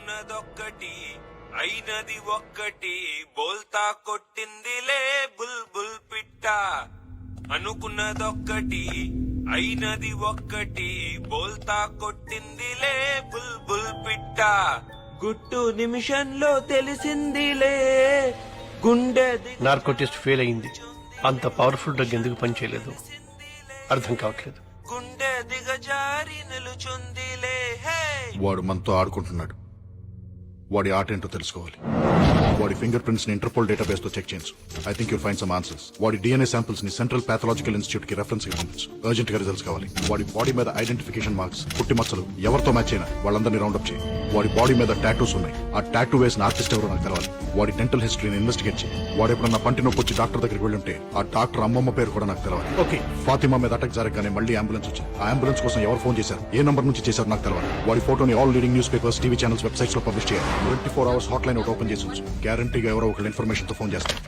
అనుకున్నదొక్కటి అయినది ఒక్కటి బోల్తా కొట్టిందిలే బుల్ బుల్ పిట్ట అనుకున్నదొక్కటి అయినది ఒక్కటి బోల్తా కొట్టిందిలే బుల్ బుల్ పిట్ట గుట్టు నిమిషంలో తెలిసిందిలే గుండె నార్కో టెస్ట్ ఫెయిల్ అయింది. అంత పవర్ఫుల్ డ్రగ్ ఎందుకు పనిచేయలేదు అర్థం కావట్లేదు. గుండె దిగజారి నిలుచుందిలే హే. వాడు మనతో ఆడుకుంటున్నాడు. వాడి ఆట ఏంటో తెలుసుకోవాలి. వాడి ఫింగర్ ప్రింట్స్ ని ఇంటర్పోల్ డేటాబేస్ తో చెక్ చేయించు. I think you'll find some answers. వాడి డిఎన్ఏ శాంపిల్స్ ని సెంట్రల్ పాథలాజికల్ ఇన్స్టిట్యూట్ కి రెఫరెన్స్ గా పంపించు. అర్జెంట్ గా రిజల్ట్స్ కావాలి. వాడి బాడీ మీద ఐడెంటిఫికేషన్ మార్క్స్, పుట్టి మచ్చలు ఎవరితో మ్యాచ్ అయినా వాళ్ళందరినీ రౌండప్ చేయి. వాడి బాడీ మీద టాటూస్ ఉన్నాయి. ఆ టాటూ వేసిన ఆర్టిస్ట్ ఎవరో నాకు తెలవాలి. వాడి డెంటల్ హిస్టరీని ఇన్వెస్టిగేట్ చేయి. వాడు ఎప్పుడన్నా పంటి నొప్పి వచ్చి డాక్టర్ దగ్గరికి వెళ్ళి ఉంటే ఆ డాక్టర్ అమ్మమ్మ పేరు కూడా నాకు తెలవాలి. ఓకే. ఫాతిమా మీద అటాక్ జరగగానే మళ్ళీ అంబులెన్స్ వచ్చింది. ఆ అంబులెన్స్ కోసం ఎవరు ఫోన్ చేశారు, ఏ నంబర్ నుంచి చేశారు నాకు తెలవాలి. వాడి ఫోటోని all leading news papers, TV channels, websites లో పబ్లిష్ చేయాలి. 24 hours హాట్ లైన్ ఒకటి ఓపెన్ చేసి ఉంచు. గ్యారంటీగా ఎవరో ఒకళ్ళు ఇన్ఫర్మేషన్ తో ఫోన్ చేస్తారు.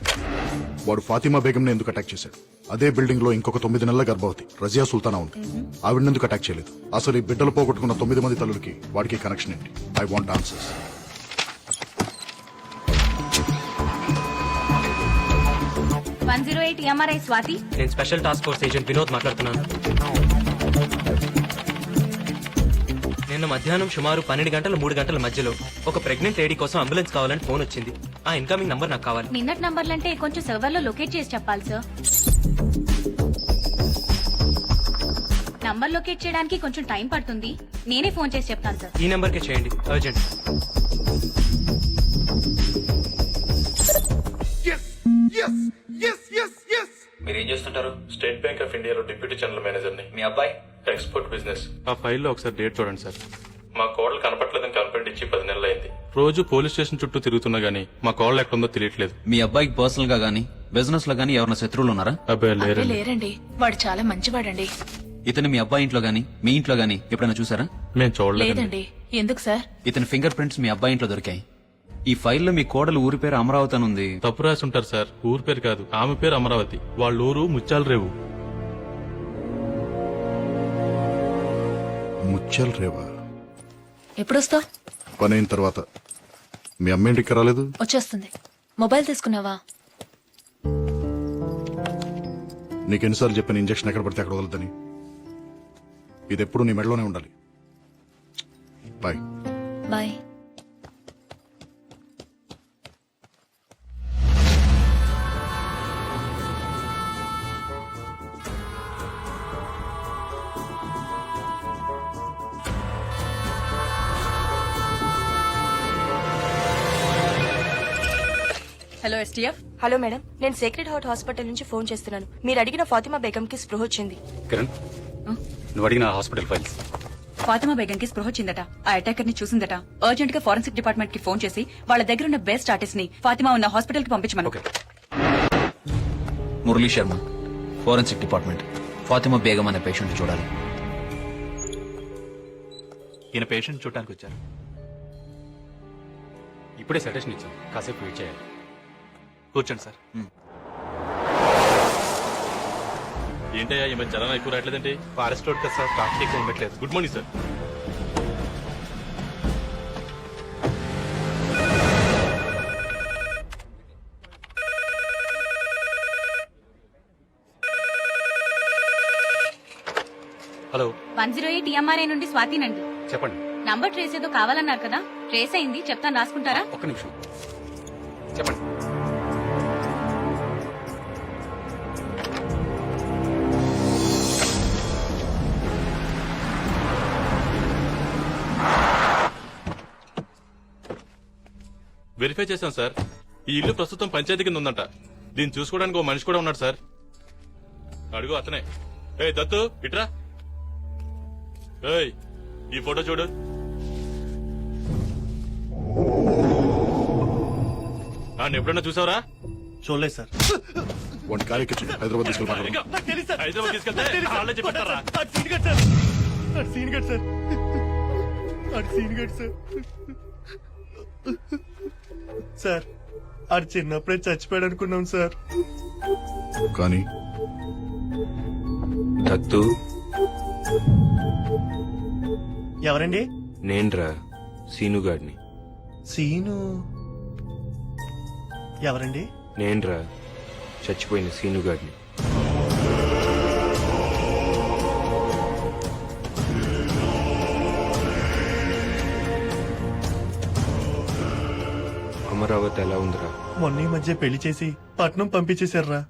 వాడు ఫాతిమా బేగం ని ఎందుకు అటాక్ చేశాడు? అదే బిల్డింగ్ లో ఇంకొక 9 నెలల గర్భవతి రజియా సుల్తానా ఉంది. ఆవిడెందుకు అటాక్ చేయలేదు? అసలు ఈ బిడ్డలు పోగొట్టుకున్న 9 మంది తల్లులకి వాడికి కనెక్షన్ ఏంటి? I want answers. MRI Swathi. నేను special task force agent Vinod మాట్లాడుతున్నాను. నిన్న మధ్యాహ్నం సుమారు 12 గంటల 3 గంటల మధ్యలో ఒక ప్రెగ్నెంట్ లేడీ కోసం అంబులెన్స్ కావాలని ఫోన్ వచ్చింది. ఆ ఇన్కమింగ్ నంబర్ నాకు కావాలి. నిన్నటి నంబర్లంటే కొంచెం సర్వర్ లో లొకేట్ చేసి చెప్పాలి సార్. నంబర్ లొకేట్ చేయడానికి కొంచెం టైం పడుతుంది. నేనే ఫోన్ చేసి చెప్తాను సార్. ఈ నెంబర్ కే చేయండి, అర్జెంట్. మీరు ఏం చేస్తుంటారు? స్టేట్ బ్యాంక్ ఆఫ్ ఇండియాలో డిప్యూటీ జనరల్ మేనేజర్ ని. మీ అబ్బాయి? Export business. ఆ ఫైల్లో ఒకసారి డేట్ చూడండి సార్. మా కోడలు కనపట్లేదని కంప్లైంట్ ఇచ్చి 10 నెలలు అయింది. రోజు పోలీస్ స్టేషన్ చుట్టూ తిరుగుతున్నా గానీ మా కోడలు ఎక్కడుందో తెలియట్లేదు. మీ అబ్బాయికి పర్సనల్ గా గానీ బిజినెస్ లో గానీ ఎవరైనా శత్రువులు ఉన్నారా? అబ్బాయి లేరండి. లేరండి, వాడు చాలా మంచివాడండి. ఇతను మీ అబ్బాయి ఇంట్లో గానీ మీ ఇంట్లో గానీ ఎప్పుడైనా చూసారా? మేము చూడలేదు. లేదండి. ఎందుకు సార్? ఇతని ఫింగర్ ప్రింట్స్ మీ అబ్బాయి ఇంట్లో దొరికాయి. ఈ ఫైల్లో మీ కోడలు ఊరి పేరు అమరావతి అని ఉంది. తప్పు రాసి ఉంటారు సార్. ఊరు పేరు కాదు, ఆమె పేరు అమరావతి. వాళ్ళ ఊరు ముత్యాల రేవు. ముత్యాల రేవా? ఎప్పుడొస్తావు? పని అయిన తర్వాత. మీ అమ్మ ఇంటికి రాలేదు? వచ్చేస్తుంది. మొబైల్ తీసుకున్నావా? నీకెన్నిసార్లు చెప్పిన ఇంజక్షన్ ఎక్కడ పడితే అక్కడ వదలదని. ఇది ఎప్పుడు నీ మెడలోనే ఉండాలి. Bye. Bye. Hello STF. Hello madam, నేను సేక్రెడ్ హార్ట్ హాస్పిటల్ నుంచి ఫోన్ చేస్తున్నాను. మీరు అడిగిన ఫాతిమా బేగం కి స్పృహ వచ్చింది. కిరణ్, నువ్వు అడిగిన హాస్పిటల్ ఫైల్స్. ఫాతిమా బేగం కి స్పృహ వచ్చిందట. ఆ అటాకర్ ని చూసిందట. అర్జెంట్ గా ఫోరెన్సిక్ డిపార్ట్మెంట్ కి ఫోన్ చేసి వాళ్ళ దగ్గర ఉన్న బెస్ట్ ఆర్టిస్ట్ ని ఫాతిమా ఉన్న హాస్పిటల్ కి పంపించమను. Murali Sharma, forensic department. ఫాతిమా బేగం అనే పేషెంట్ చూడాలి. ఈయన పేషెంట్ చూడటానికి వచ్చారు. ఇప్పుడే సజెషన్ ఇచ్చాను, కాసేపు వెయిట్ చేయాలి. కూర్చోండి సార్. ఏంటయ్యా ఈ మధ్య జనం ఎక్కువ రావట్లేదండి? ఫారెస్ట్ రోడ్ కదా సార్, ట్రాఫిక్ ఎక్కువ ఉండట్లేదు. Good morning sir. Hello. 108 MRI నుండి స్వాతినండి. చెప్పండి. నంబర్ ట్రేస్ ఏదో కావాలన్నారు కదా, ట్రేస్ అయింది. చెప్తాను, రాసుకుంటారా? ఒక్క నిమిషం చెప్పండి. వెరిఫై చేశాం సార్. ఈ ఇల్లు ప్రస్తుతం పంచాయతీ కింద ఉందంట. దీన్ని చూసుకోవడానికి ఓ మనిషి కూడా ఉన్నాడు సార్. అడుగు అతనే. ఏ దత్తు ఇట్రా. ఏయ్ ఈ ఫోటో చూడు. ఎప్పుడన్నా చూసావరా? చూడలేదు సార్. వాడిని కారెక్కించు. హైదరాబాద్ తీసుకెళ్ళి హైదరాబాద్ తీసుకెళ్తే వాళ్ళే చెప్తారా? సార్ ఆడు చిన్నప్పుడే చచ్చిపోయాడు అనుకున్నాం సార్. కానీ దత్తు ఎవరండి? నేన్రా సీనుగాడిని. సీను ఎవరండి? నేనురా చచ్చిపోయిన సీనుగాడిని. అమరావతి ఎలా ఉందిరా? మొన్న ఈ మధ్య పెళ్లి చేసి పట్నం పంపించేశారా.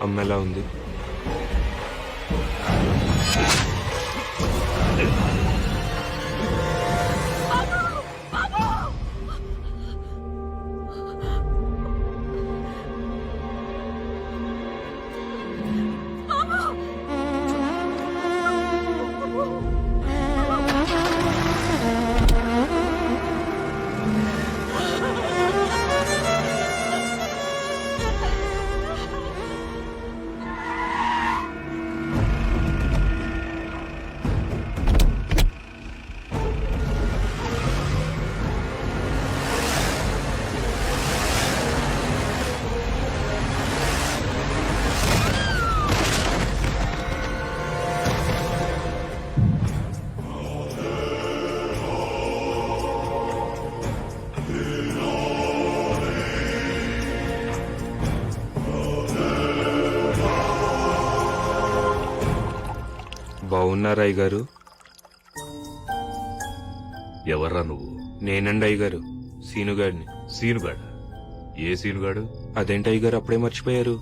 అమ్మ ఎలా ఉంది? బాగున్నారా అయ్య గారు? ఎవర్రా నువ్వు? నేనండి అయ్య గారు, సీనుగాడిని. సీనుగాడు? ఏ సీనుగాడు? అదేంటి అయ్య గారు అప్పుడే మర్చిపోయారు?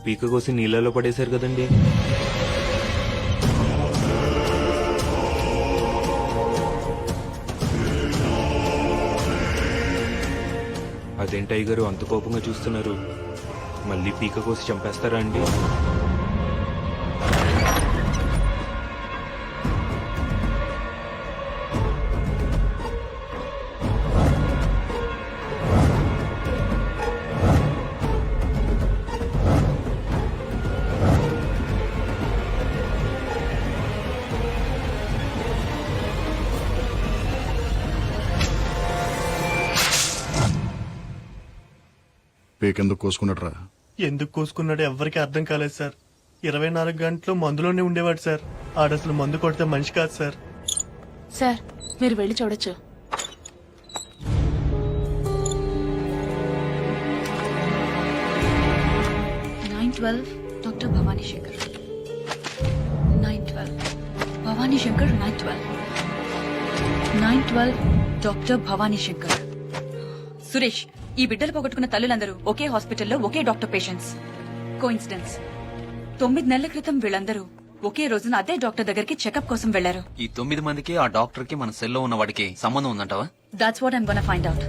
పీక కోసి నీళ్ళలో పడేశారు కదండి. అదేంటి అయ్య గారు అంత కోపంగా చూస్తున్నారు? మళ్ళీ పీక కోసి చంపేస్తారా అండి? పేకెందుకు కోసుకున్నట్రా? ఎందుకు కోసుకున్నాడో ఎవ్వరికి అర్థం కాలేదు సార్. 24 గంటలు మందులోనే ఉండేవాడు సార్. ఆడసలు మందు కొడితే మనిషి కాదు సార్. సార్ మీరు వెళ్ళి చూడొచ్చు. Doctor Bhavani Shankar 912 Bhavani Shankar 912 doctor Bhavani Shankar. సురేష్, ఈ బిడ్డలు పోగొట్టుకున్న తల్లులందరూ ఒకే హాస్పిటల్లో ఒకే డాక్టర్ పేషెంట్స్. కోఇన్సిడెన్స్. 9 నెలల క్రితం వీళ్ళందరూ ఒకే రోజున అదే డాక్టర్ దగ్గరికి చెకప్ కోసం వెళ్లారు. ఈ 9 మందికి ఆ డాక్టర్ కి మన సెల్లో ఉన్న వాడికి సంబంధం ఉందంటావా? That's what I'm gonna find out.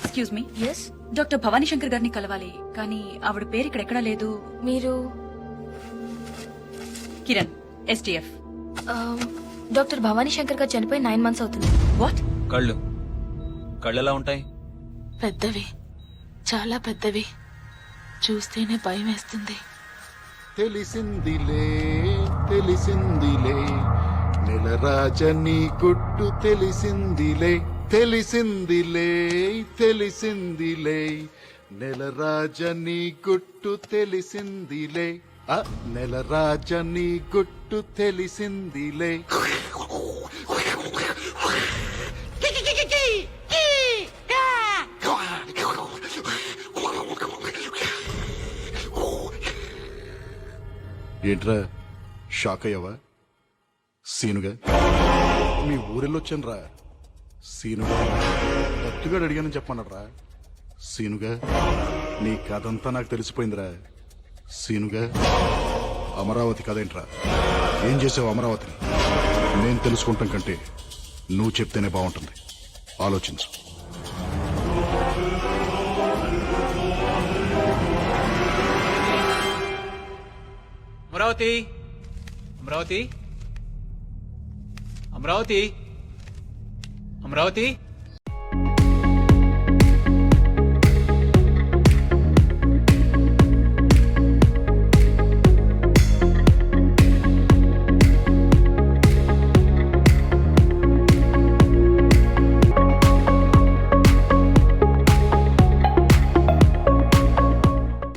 Excuse me. Yes. Doctor Bhavani Shankar గారిని కలవాలి, కానీ ఆవిడ పేరు ఇక్కడ ఎక్కడా లేదు. మీరు కిరణ్, STF. డాక్టర్ భవానీ శంకర్ గారు చనిపోయి 9 months అవుతుంది. వాట్? కళ్ళు ఎలా ఉంటాయి? పెద్దవి, చాలా పెద్దవి. చూస్తేనే భయం వేస్తుంది. తెలిసిందిలే తెలిసిందిలే నెలరాజని గుట్టు తెలిసిందిలే తెలిసిందిలే తెలిసిందిలే నెలరాజని గుట్టు తెలిసిందిలే నెలరాజని గుట్టు తెలిసిందిలే. ఏంట్రా షాక్ అయ్యావా? సీనుగా మీ ఊరెళ్ళొచ్చాను రా. సీనుగా దత్తుగాడు అడిగానని చెప్పమన్నారా? సీనుగా నీ కథంతా నాకు తెలిసిపోయిందిరా. సీనుగా అమరావతి కదేంట్రా? ఏం చేసావు అమరావతిని? నేను తెలుసుకుంటాం కంటే నువ్వు చెప్తేనే బాగుంటుంది. ఆలోచించు. అమరావతి, అమరావతి, అమరావతి, అమరావతి.